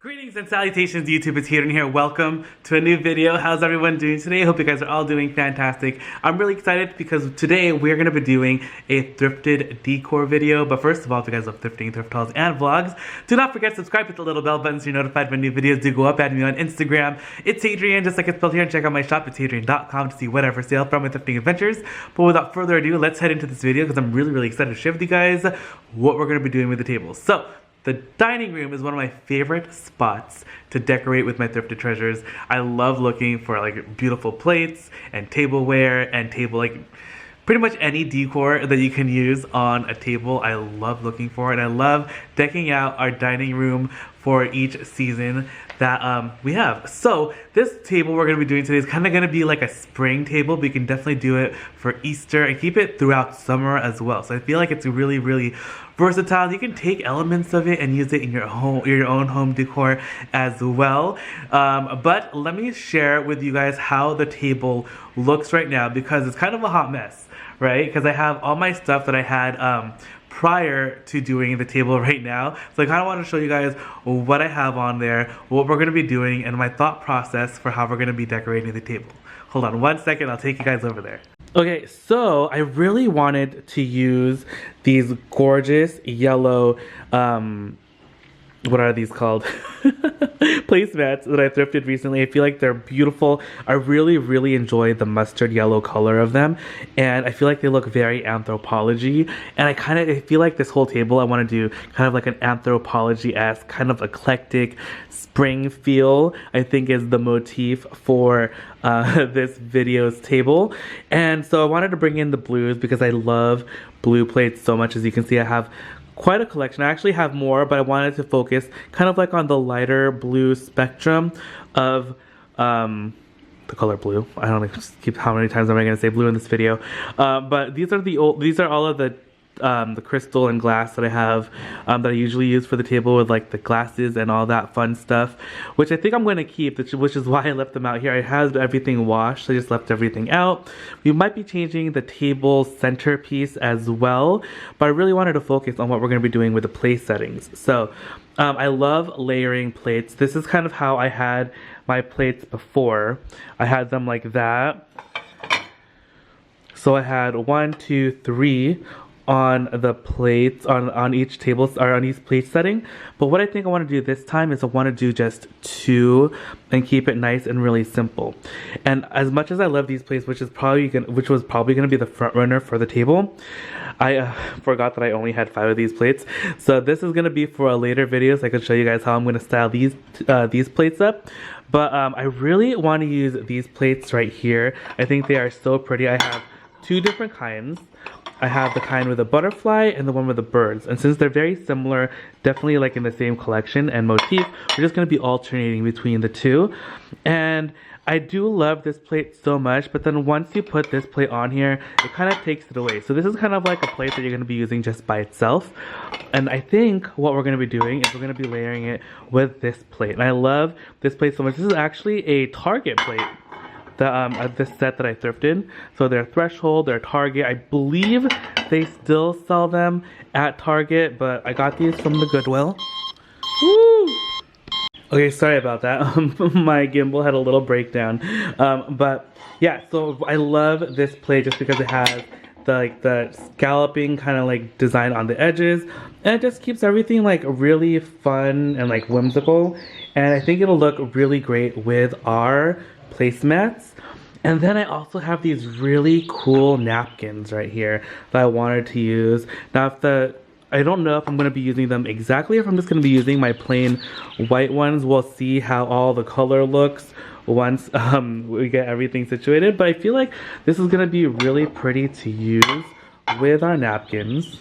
Greetings and salutations YouTube, it's Hadrian here. Welcome to a new video. How's everyone doing today? I hope you guys are all doing fantastic. I'm really excited because today we're going to be doing a thrifted decor video. But first of all, if you guys love thrifting, thrift hauls, and vlogs, do not forget to subscribe with the little bell button so you're notified when new videos do go up. Add me on Instagram. It's Hadrian, just like it's spelled here, and check out my shop. It's Hadrian.com to see whatever sale from my thrifting adventures. But without further ado, let's head into this video because I'm really excited to share with you guys what we're going to be doing with the tables. So, the dining room is one of my favorite spots to decorate with my thrifted treasures. I love looking for like beautiful plates and tableware and pretty much any decor that you can use on a table. I love looking for it, and I love decking out our dining room for each season that we have. So this table we're going to be doing today is kind of going to be like a spring table, but you can definitely do it for Easter and keep it throughout summer as well. So I feel like it's really versatile. You can take elements of it and use it in your own home decor as well. But let me share with you guys how the table looks right now, because it's kind of a hot mess, right? Because I have all my stuff that I had prior to doing the table right now. So I kind of want to show you guys what I have on there, what we're going to be doing, and my thought process for how we're going to be decorating the table. Hold on one second, I'll take you guys over there. Okay, so I really wanted to use these gorgeous yellow, what are these called? Placemats that I thrifted recently. I feel like they're beautiful. I really enjoy the mustard yellow color of them, and I feel like they look very anthropology. And I feel like this whole table I want to do kind of like an anthropology-esque, kind of eclectic spring feel, I think is the motif for this video's table. And so I wanted to bring in the blues because I love blue plates so much. As you can see, I have quite a collection. I actually have more, but I wanted to focus kind of like on the lighter blue spectrum of the color blue. I don't know how many times am I going to say blue in this video. But these are all of the crystal and glass that I have that I usually use for the table, with like the glasses and all that fun stuff, which I think I'm going to keep, which is why I left them out here. I have everything washed, so I just left everything out. We might be changing the table centerpiece as well, but I really wanted to focus on what we're going to be doing with the place settings. So I love layering plates. This is kind of how I had my plates before. I had them like that. So I had 1, 2, 3 on the plates on each table, or on each plate setting. But what I think I want to do this time is I want to do just 2 and keep it nice and really simple. And as much as I love these plates, which was probably gonna be the front runner for the table, I forgot that I only had 5 of these plates. So this is gonna be for a later video, so I can show you guys how I'm gonna style these plates up. But I really want to use these plates right here. I think they are so pretty. I have 2 different kinds. I have the kind with a butterfly and the one with the birds. And since they're very similar, definitely like in the same collection and motif, we're just going to be alternating between the 2. And I do love this plate so much, but then once you put this plate on here, it kind of takes it away. So this is kind of like a plate that you're going to be using just by itself. And I think what we're going to be doing is we're going to be layering it with this plate. And I love this plate so much. This is actually a Target plate. This set that I thrifted. So they're Threshold, they're Target. I believe they still sell them at Target, but I got these from the Goodwill. Woo! Okay, sorry about that. My gimbal had a little breakdown. But yeah, so I love this plate just because it has the scalloping kind of like design on the edges, and it just keeps everything like really fun and like whimsical. And I think it'll look really great with our placemats. And then I also have these really cool napkins right here that I wanted to use. Now I don't know if I'm going to be using them exactly, if I'm just going to be using my plain white ones. We'll see how all the color looks once we get everything situated. But I feel like this is going to be really pretty to use with our napkins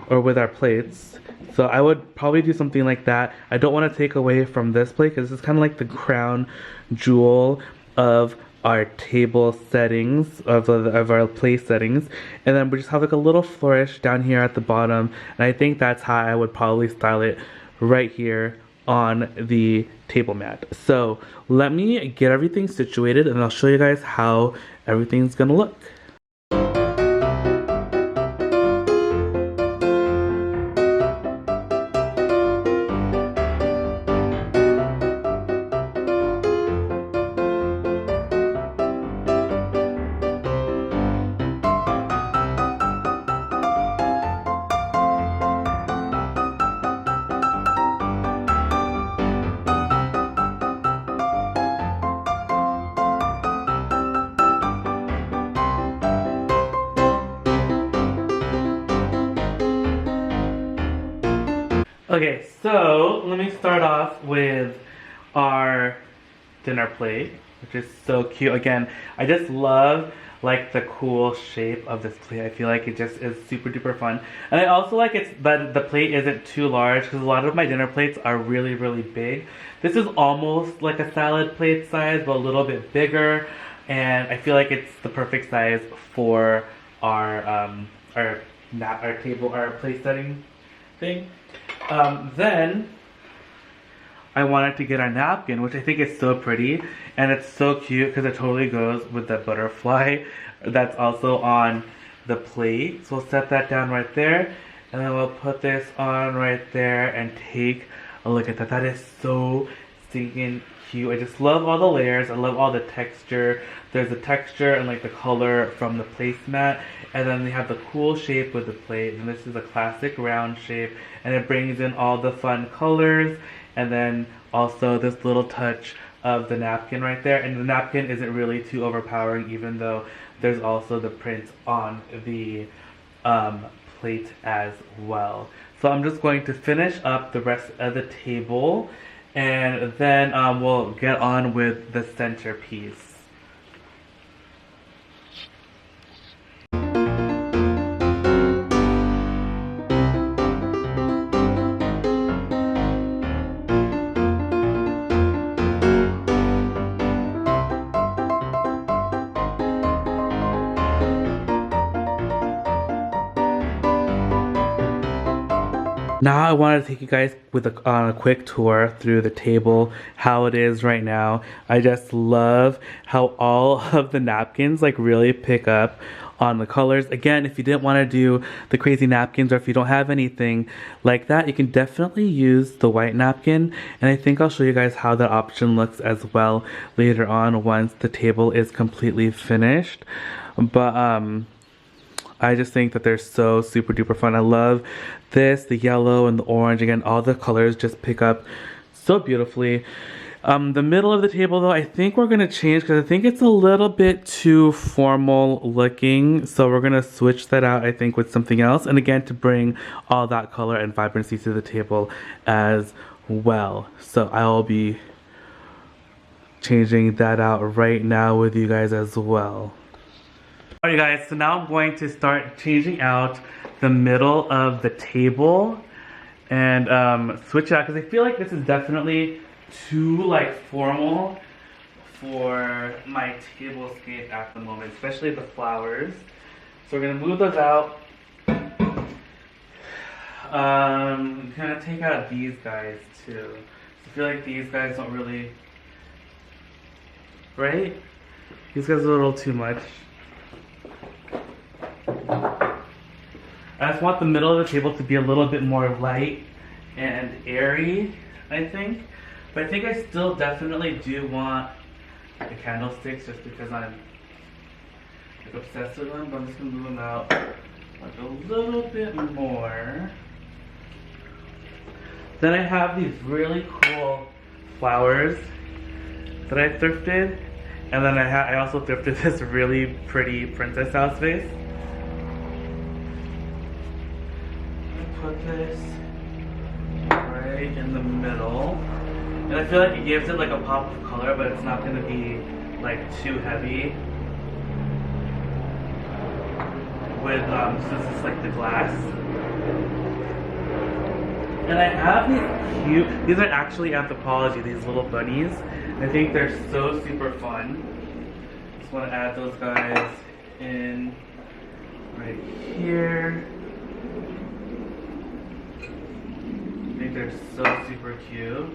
or with our plates. So I would probably do something like that. I don't want to take away from this plate because this is kind of like the crown jewel of our table settings, of our place settings. And then we just have like a little flourish down here at the bottom. And I think that's how I would probably style it right here on the table mat. So let me get everything situated and I'll show you guys how everything's gonna look. Okay, so let me start off with our dinner plate, which is so cute. Again, I just love like the cool shape of this plate. I feel like it just is super duper fun. And I also like it's that the plate isn't too large, because a lot of my dinner plates are really, really big. This is almost like a salad plate size, but a little bit bigger. And I feel like it's the perfect size for our table, our plate setting thing. Then I wanted to get our napkin, which I think is so pretty, and it's so cute because it totally goes with the butterfly that's also on the plate. So we'll set that down right there, and then we'll put this on right there and take a look at that. That is so stinking cute. I just love all the layers. I love all the texture. There's the texture and like the color from the placemat, and then they have the cool shape with the plate, and this is a classic round shape, and it brings in all the fun colors. And then also this little touch of the napkin right there. And the napkin isn't really too overpowering, even though there's also the print on the plate as well. So I'm just going to finish up the rest of the table, and then we'll get on with the centerpiece. Now I wanted to take you guys on a quick tour through the table, how it is right now. I just love how all of the napkins like really pick up on the colors. Again, if you didn't want to do the crazy napkins, or if you don't have anything like that, you can definitely use the white napkin. And I think I'll show you guys how that option looks as well later on once the table is completely finished. But I just think that they're so super duper fun. I love this, the yellow and the orange. Again, all the colors just pick up so beautifully. The middle of the table though, I think we're gonna change, because I think it's a little bit too formal looking. So we're gonna switch that out, I think, with something else. And again, to bring all that color and vibrancy to the table as well. So I'll be changing that out right now with you guys as well. Alright guys, so now I'm going to start changing out the middle of the table and switch out, because I feel like this is definitely too like formal for my tablescape at the moment, especially the flowers. So we're gonna move those out. Kind of take out these guys too. I feel like these guys don't really, right? These guys are a little too much. I just want the middle of the table to be a little bit more light and airy, I think. But I think I still definitely do want the candlesticks, just because I'm like obsessed with them. But I'm just gonna move them out like a little bit more. Then I have these really cool flowers that I thrifted. And then I also thrifted this really pretty princess house vase. Put this right in the middle, and I feel like it gives it like a pop of color, but it's not going to be like too heavy with since it's like the glass. And I have these cute, these are actually Anthropologie, these little bunnies. I think they're so super fun. Just want to add those guys in right here. I think they're so super cute.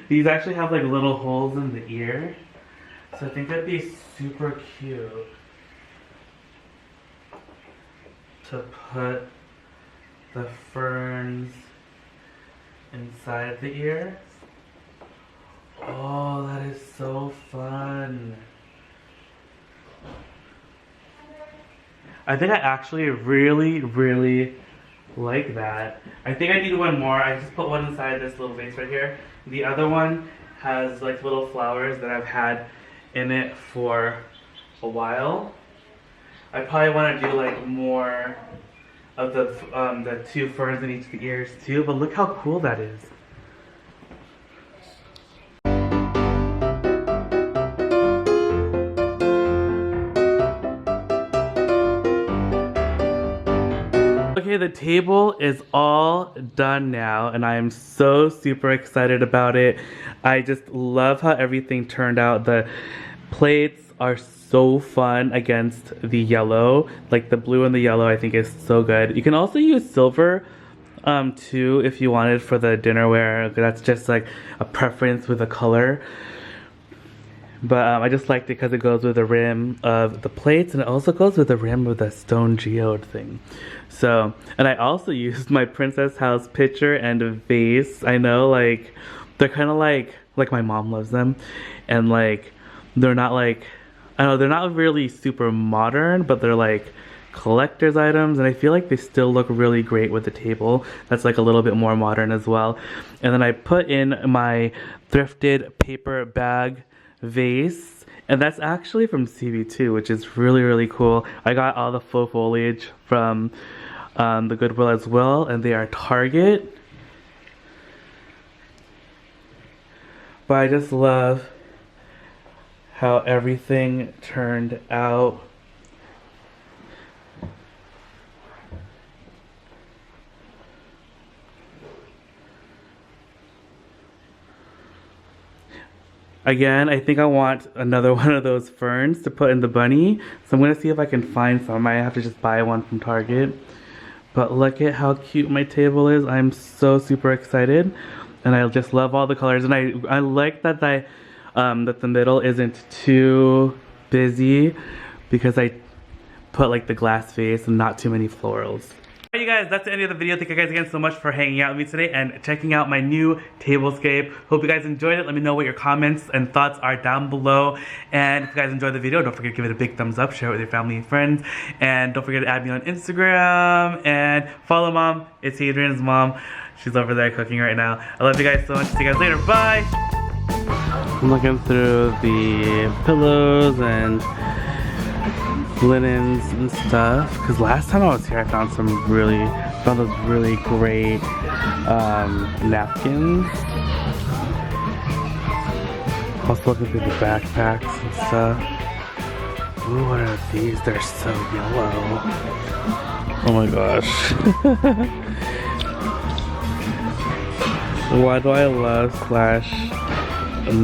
These actually have like little holes in the ear, so I think that'd be super cute to put the ferns inside the ear. Oh, that is so fun. I think I actually really like that. I think I need one more. I just put one inside this little vase right here. The other one has like little flowers that I've had in it for a while. I probably want to do like more of the two ferns in each of the ears too, but look how cool that is. Okay, the table is all done now, and I am so super excited about it. I just love how everything turned out. The plates are so fun against the yellow. Like the blue and the yellow I think is so good. You can also use silver too if you wanted for the dinnerware. That's just like a preference with the color. But I just liked it because it goes with the rim of the plates, and it also goes with the rim of the stone geode thing. So, and I also used my Princess House pitcher and a vase. I know, like, they're kind of like my mom loves them. And like, they're not like, I don't know, they're not really super modern, but they're like collector's items. And I feel like they still look really great with the table. That's like a little bit more modern as well. And then I put in my thrifted paper bag vase, and that's actually from CB2, which is really, really cool. I got all the faux foliage from the Goodwill as well, and they are Target. But I just love how everything turned out. Again, I think I want another one of those ferns to put in the bunny. So I'm going to see if I can find some. I might have to just buy one from Target. But look at how cute my table is. I'm so super excited. And I just love all the colors. And I like that that the middle isn't too busy, because I put like the glass vase and not too many florals. Alright, you guys, that's the end of the video. Thank you guys again so much for hanging out with me today and checking out my new Tablescape. Hope you guys enjoyed it. Let me know what your comments and thoughts are down below. And if you guys enjoyed the video, don't forget to give it a big thumbs up, share it with your family and friends. And don't forget to add me on Instagram and follow Mom. It's Hadrian's mom. She's over there cooking right now. I love you guys so much. See you guys later. Bye! I'm looking through the pillows and linens and stuff, because last time I was here I found those really great napkins. Also looking through the backpacks and stuff. Ooh, what are these? They're so yellow. Oh my gosh. Why do I love Slash